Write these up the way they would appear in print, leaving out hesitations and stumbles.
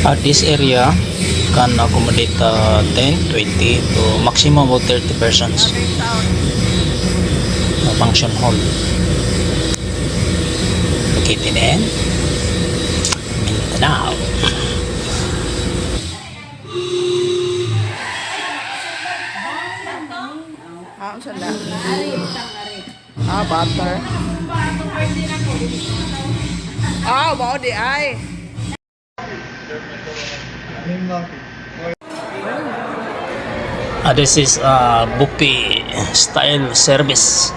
At this area can accommodate 10, 20 to maximum of 30 persons. Function hall located in Mindanao. Butter. Mau di ay. This is a buffet style service,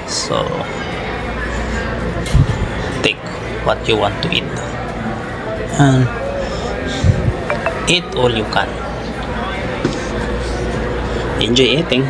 so take what you want to eat and eat all you can. Enjoy eating.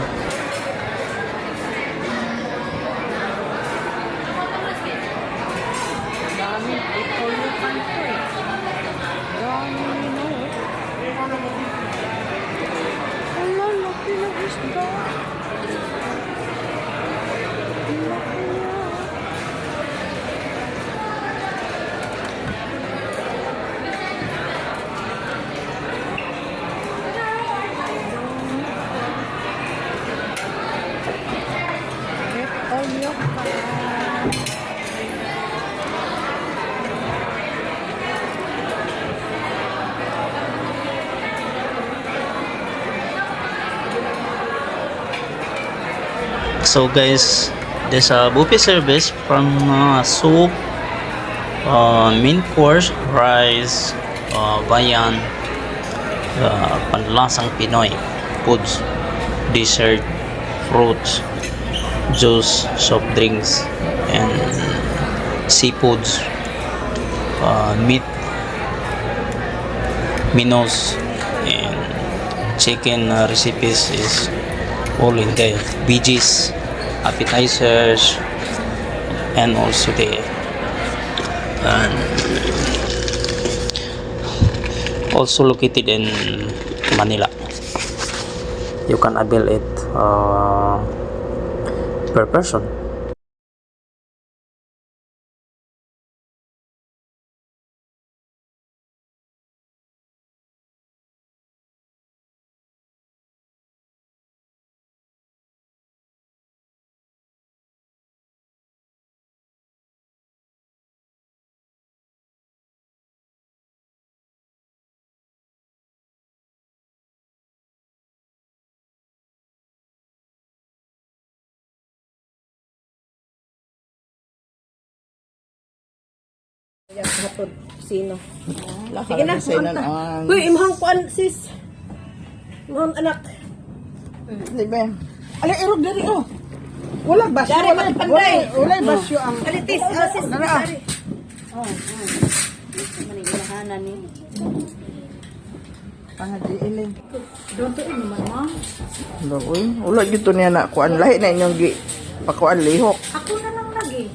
So guys, there's a buffet service from soup, main course, rice, bayan, panlasang Pinoy foods, dessert, fruits, juice, soft drinks, and seafoods, meat menus, and chicken recipes is all in there. Veggies, appetizers, and also there, and also located in Manila. You can avail it per person. Hatod sino? Sige na, kumanta. Uy, imahang kuan sis. Imahang anak. Di ba? Ala, irog dari oh. Wala basyo. Dari man panday. Wala basyo ang. Kalitis, sis. Dari. Manilahanan ni. Pangadi iling. Donto ini mama. Uy, wala gito niya na kuan lahi na inyong gi pakuan lihok. Ako na lang lagi.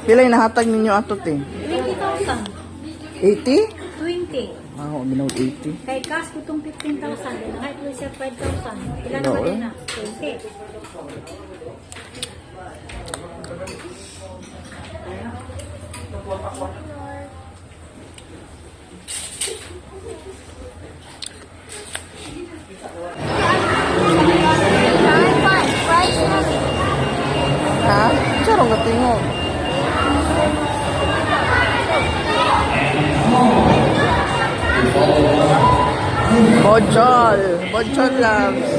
Pila yung nahatag ninyo ato te? 20,000. 80? 20. Ah, ako ginaw 80. Kay cash ko itong 15,000. Din na ito siya 5,000. Ilan No, naman eh. din na? 20. Ha? Sarong gatingog. Bojol. Bojol loves.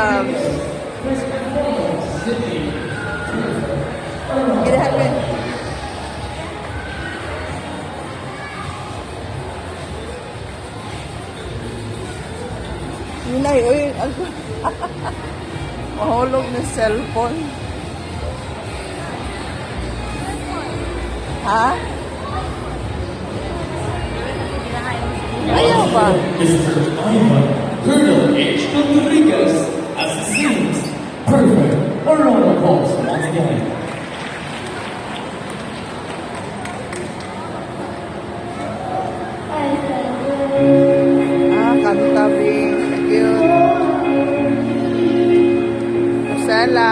Ginahan mo. Hinay, uy. Mahulog na cellphone. Ha? Ayaw ba? Mr. Ivan Colonel H. Rodriguez as it seems perfect. A round of applause once again. Ah, kanta, Bing. Thank you. Marcela.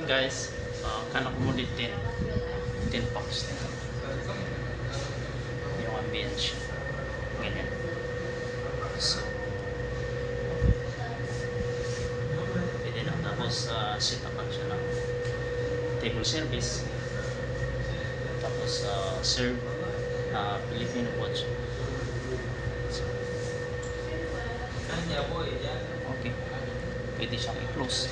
guys, can accommodate 10 packs na yung ambience. Ganyan. So, pwede na. Tapos, set upan siya ng table service. Tapos, serve Filipino watch. So, okay. Pwede siyang i-close.